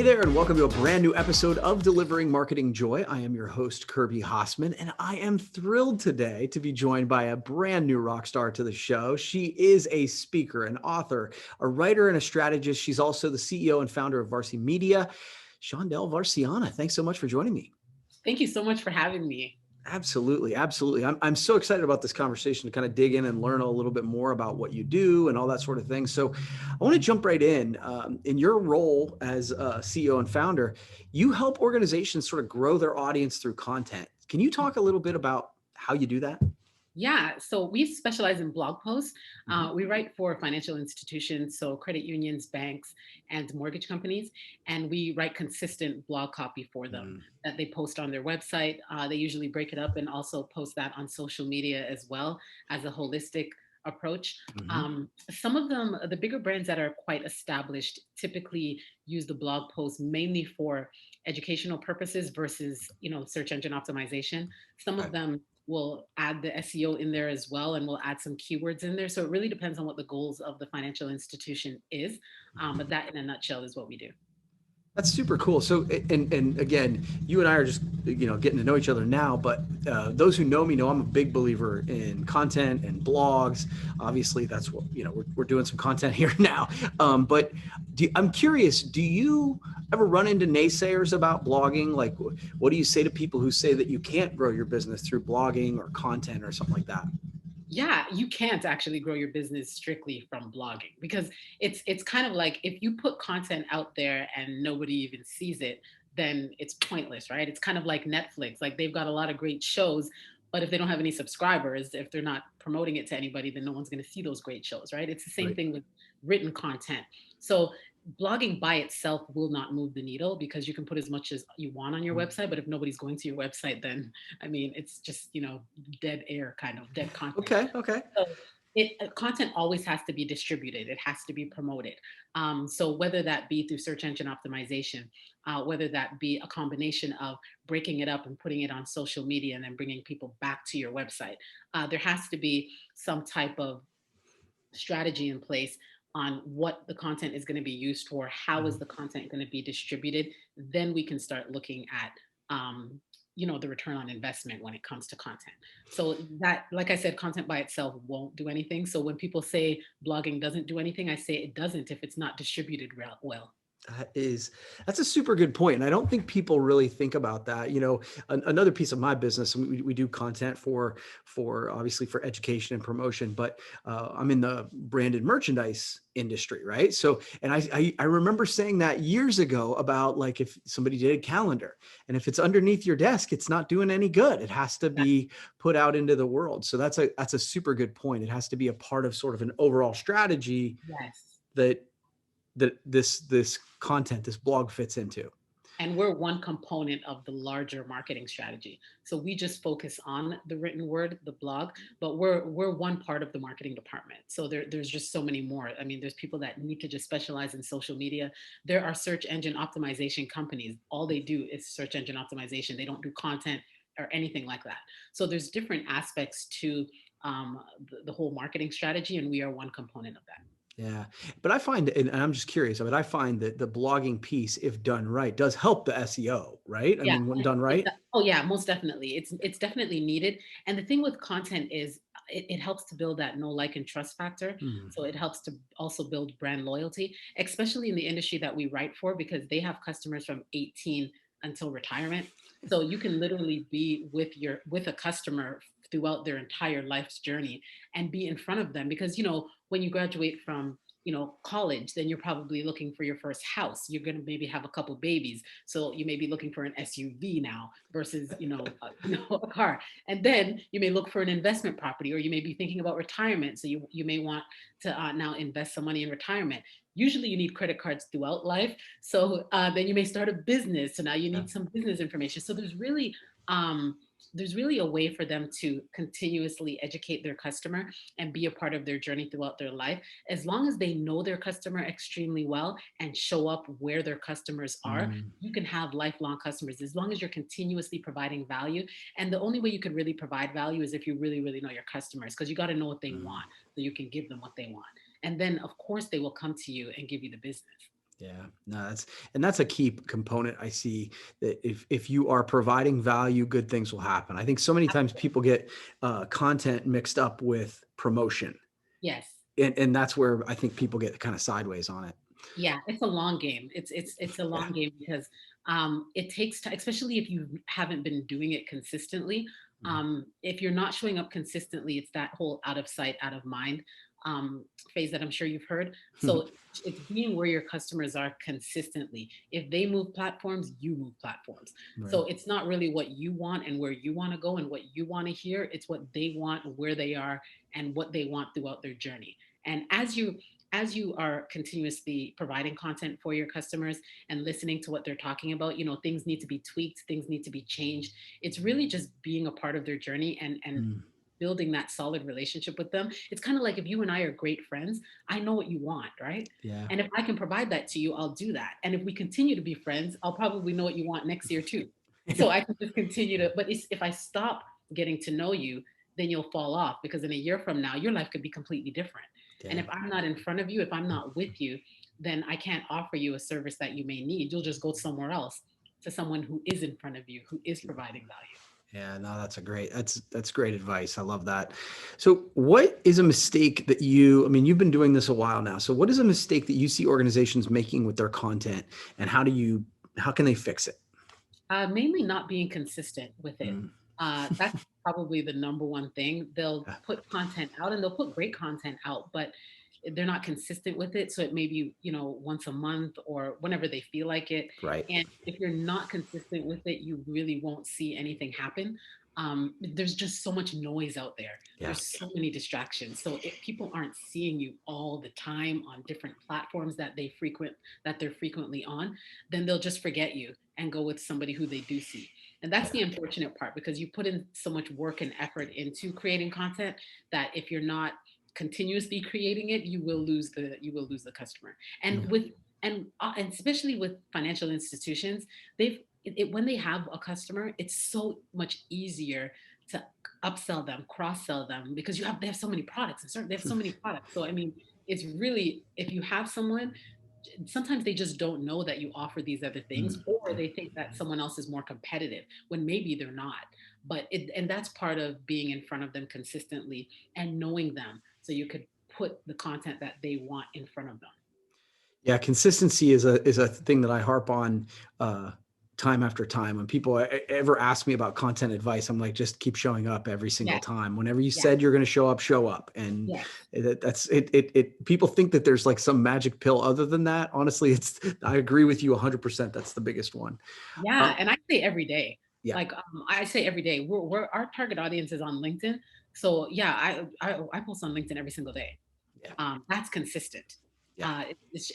Hey there, and welcome to a brand new episode of Delivering Marketing Joy. I am your host, Kirby Hasseman, and I am thrilled today to be joined by a brand new rock star to the show. She is a speaker, an author, a writer, and a strategist. She's also the CEO and founder of Varsity Media. Shondell Varcianna, thanks so much for joining me. Thank you so much for having me. Absolutely. Absolutely. I'm so excited about this conversation to kind of dig in and learn a little bit more about what you do and all that sort of thing. So I want to jump right in. In your role as a CEO and founder, you help organizations sort of grow their audience through content. Can you talk a little bit about how you do that? Yeah, so we specialize in blog posts. Mhm. We write for financial institutions, so credit unions, banks, and mortgage companies. And we write consistent blog copy for them Mm, that they post on their website. They usually break it up and also post that on social media as well as a holistic approach. mhm. Some of them, the bigger brands that are quite established, typically use the blog post mainly for educational purposes versus, search engine optimization. Some of Okay. them we'll add the SEO in there as well, and we'll add some keywords in there. So it really depends on what the goals of the financial institution is. But that, in a nutshell, is what we do. That's super cool. So, and again, you and I are just getting to know each other now. But those who know me know I'm a big believer in content and blogs. Obviously, that's what we're doing some content here now. But I'm curious. Do you ever run into naysayers about blogging? Like, what do you say to people who say that you can't grow your business through blogging or content or something like that? Yeah, you can't actually grow your business strictly from blogging because it's kind of like if you put content out there and nobody even sees it, then it's pointless, right? It's kind of like Netflix. Like they've got a lot of great shows, but if they don't have any subscribers, if they're not promoting it to anybody, then no one's going to see those great shows, right? It's the same Right. thing with written content. So blogging by itself will not move the needle because you can put as much as you want on your website, but if nobody's going to your website, then I mean, it's just, dead air, kind of dead content. Okay. Okay. So content always has to be distributed. It has to be promoted. So whether that be through search engine optimization, whether that be a combination of breaking it up and putting it on social media and then bringing people back to your website, there has to be some type of strategy in place on what the content is going to be used for, how is the content going to be distributed, then we can start looking at the return on investment when it comes to content. So that, like I said, content by itself won't do anything. So when people say blogging doesn't do anything, I say it doesn't if it's not distributed well. That's a super good point. And I don't think people really think about that. Another piece of my business, we do content for obviously for education and promotion, but I'm in the branded merchandise industry, right? So, and I remember saying that years ago about like if somebody did a calendar and if it's underneath your desk, it's not doing any good. It has to be put out into the world. So that's a super good point. It has to be a part of sort of an overall strategy Yes. that this content, this blog fits into. And we're one component of the larger marketing strategy. So we just focus on the written word, the blog, but we're one part of the marketing department. So there's just so many more. I mean, there's people that need to just specialize in social media. There are search engine optimization companies. All they do is search engine optimization. They don't do content or anything like that. So there's different aspects to the whole marketing strategy, and we are one component of that. Yeah. But I find, and I'm just curious, but I find that the blogging piece, if done right, does help the SEO, right? I Yeah. mean, when done right. Oh yeah, most definitely. It's definitely needed. And the thing with content is it helps to build that know, like, and trust factor. Hmm. So it helps to also build brand loyalty, especially in the industry that we write for, because they have customers from 18 until retirement. So you can literally be with a customer throughout their entire life's journey and be in front of them because when you graduate from college, then you're probably looking for your first house. You're going to maybe have a couple babies, so you may be looking for an SUV now versus a car. And then you may look for an investment property, or you may be thinking about retirement. So you may want to now invest some money in retirement. Usually you need credit cards throughout life. So then you may start a business. So now you Yeah. need some business information. So there's really a way for them to continuously educate their customer and be a part of their journey throughout their life, as long as they know their customer extremely well and show up where their customers are. Mm, You can have lifelong customers as long as you're continuously providing value. And the only way you could really provide value is if you really, really know your customers, because you got to know what they mm. want so you can give them what they want. And then, of course, they will come to you and give you the business. Yeah, no, that's a key component I see, that if you are providing value, good things will happen. I think so many times people get content mixed up with promotion, Yes. and that's where I think people get kind of sideways on it. Yeah, it's a long game. It's a Yeah. long game because it takes time, especially if you haven't been doing it consistently. Mhm. If you're not showing up consistently, it's that whole out of sight, out of mind phase that I'm sure you've heard. So it's being where your customers are consistently. If they move platforms, you move platforms. Right. So it's not really what you want and where you want to go and what you want to hear. It's what they want, where they are, and what they want throughout their journey. And as you are continuously providing content for your customers and listening to what they're talking about, things need to be tweaked, things need to be changed. It's really just being a part of their journey and Mm. building that solid relationship with them. It's kind of like if you and I are great friends, I know what you want, right? Yeah. And if I can provide that to you, I'll do that. And if we continue to be friends, I'll probably know what you want next year too. So I can just continue to, but if I stop getting to know you, then you'll fall off because in a year from now, your life could be completely different. And Yeah. if I'm not in front of you, if I'm not with you, then I can't offer you a service that you may need. You'll just go somewhere else to someone who is in front of you, who is providing value. Yeah, no, that's great advice. I love that. So, what is a mistake that I mean, you've been doing this a while now. So, what is a mistake that you see organizations making with their content, and how can they fix it? Mainly not being consistent with it. Mm, That's probably the number one thing. They'll yeah, put content out and they'll put great content out, but they're not consistent with it. So it may be, once a month or whenever they feel like it. right. And if you're not consistent with it, you really won't see anything happen. There's just so much noise out there. Yeah. There's so many distractions. So if people aren't seeing you all the time on different platforms that they're frequently on, then they'll just forget you and go with somebody who they do see. And that's Yeah. the unfortunate part because you put in so much work and effort into creating content that if you're not continuously creating it, you will lose the customer. And Mm, and especially with financial institutions, when they have a customer, it's so much easier to upsell them, cross sell them because they have so many products and they have so many products. So I mean, it's really if you have someone, sometimes they just don't know that you offer these other things mm, or yeah. they think that someone else is more competitive when maybe they're not. And that's part of being in front of them consistently and knowing them so you could put the content that they want in front of them. Yeah, consistency is a thing that I harp on uh, time after time. When people ever ask me about content advice, I'm like, just keep showing up every single Yeah, time. Whenever you yeah, said you're going to show up, show up. And yeah, that's it. People think that there's like some magic pill. Other than that, honestly, I agree with you 100%. That's the biggest one. yeah. Um, And I say every day, yeah, like I say every day, we're our target audience is on LinkedIn. So yeah, I post on LinkedIn every single day. yeah, That's consistent. yeah,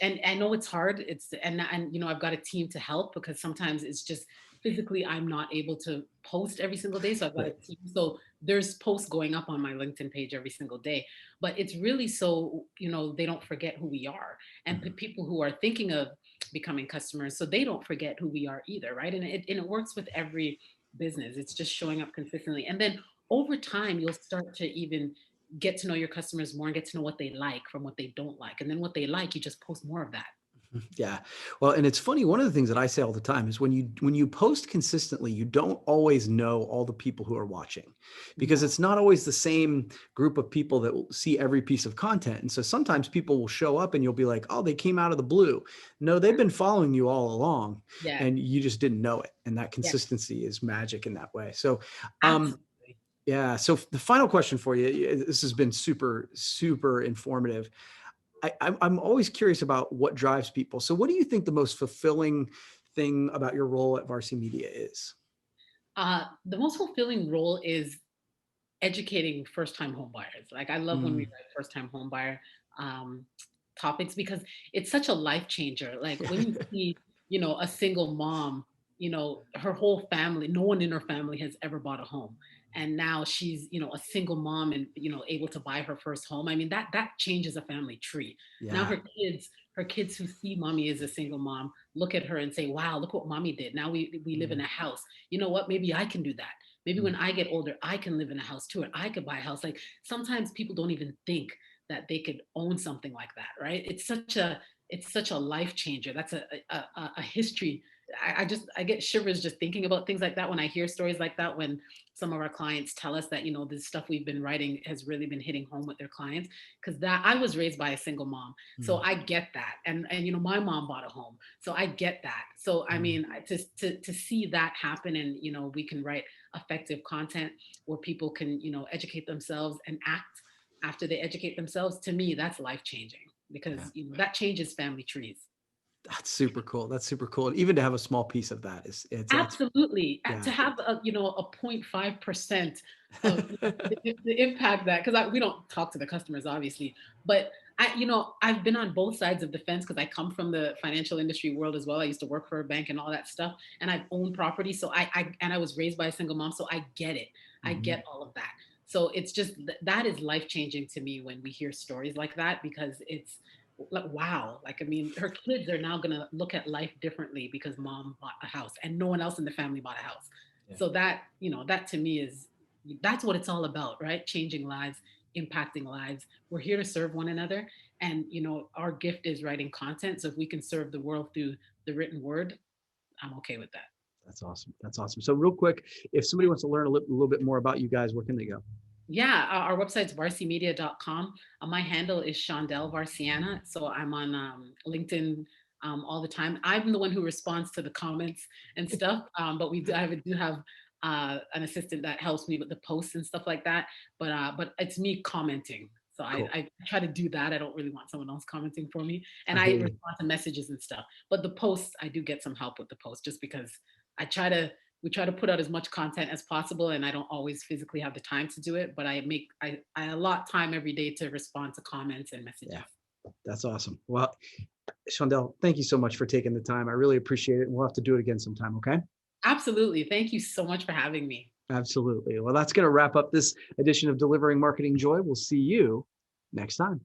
And I know it's hard. And I've got a team to help because sometimes it's just physically I'm not able to post every single day. So I've got a right. team. So there's posts going up on my LinkedIn page every single day. But it's really so they don't forget who we are, and Mhm. people who are thinking of becoming customers, so they don't forget who we are either, right? And it works with every business. It's just showing up consistently, and then over time you'll start to even get to know your customers more and get to know what they like from what they don't like. And then what they like, you just post more of that. Yeah. Well, and it's funny, one of the things that I say all the time is when you post consistently, you don't always know all the people who are watching because No. it's not always the same group of people that will see every piece of content. And so sometimes people will show up and you'll be like, "Oh, they came out of the blue." No, they've Yeah. been following you all along Yeah. and you just didn't know it. And that Yeah. consistency is magic in that way. So, um Absolutely. yeah, so the final question for you, this has been super super informative. I'm always curious about what drives people. So, what do you think the most fulfilling thing about your role at Varsity Media is? The most fulfilling role is educating first time home buyers. Like I love when we Mm, write first time home buyer um, topics because it's such a life changer. Like yeah, when you see, a single mom, her whole family, no one in her family has ever bought a home. And now she's, a single mom and, able to buy her first home. I mean, that changes a family tree. Now yeah, her kids who see mommy as a single mom look at her and say, wow, look what mommy did. Now we live in mm, a house. You know what? Maybe I can do that. Maybe mm, when I get older, I can live in a house too, or I could buy a house. Like sometimes people don't even think that they could own something like that, right? It's such a it's such a life changer. That's a history. I get shivers just thinking about things like that when I hear stories like that. When some of our clients tell us that, you know, this stuff we've been writing has really been hitting home with their clients. Because that, I was raised by a single mom, so Mm, I get that. And you know, my mom bought a home, so I get that. So I mm. mean, to see that happen, and you know, we can write effective content where people can, you know, educate themselves and act after they educate themselves. To me, that's life changing, Yeah. because you know that changes family trees. That's super cool. That's super cool. And even to have a small piece of that is it's Absolutely. yeah. To have a, you know, a 0.5% of the impact that, because we don't talk to the customers obviously, but you know, I've been on both sides of the fence because I come from the financial industry world as well. I used to work for a bank and all that stuff, and I've owned property. So I was raised by a single mom, so I get it. I Mhm. get all of that. So it's just that is life changing to me when we hear stories like that, because it's like, wow, like, I mean, her kids are now gonna look at life differently because mom bought a house and no one else in the family bought a house. Yeah. So that, you know, that to me is, that's what it's all about, right? Changing lives, impacting lives. We're here to serve one another. And, you know, our gift is writing content. So if we can serve the world through the written word, I'm okay with that. That's awesome. That's awesome. So real quick, if somebody wants to learn little bit more about you guys, where can they go? Yeah, our website's varsimedia.com. My handle is Shondell Varcianna. So I'm on LinkedIn all the time. I'm the one who responds to the comments and stuff. But I do have an assistant that helps me with the posts and stuff like that. But it's me commenting. So Cool. I try to do that. I don't really want someone else commenting for me. And I I hear you. respond to messages and stuff. But the posts, I do get some help with the posts, just because I try to we try to put out as much content as possible, and I don't always physically have the time to do it, but I allot time every day to respond to comments and Yeah, messages. that's awesome. Well, Shondell, thank you so much for taking the time. I really appreciate it. And we'll have to do it again sometime. Okay. Absolutely. Thank you so much for having me. Absolutely. Well, that's going to wrap up this edition of Delivering Marketing Joy. We'll see you next time.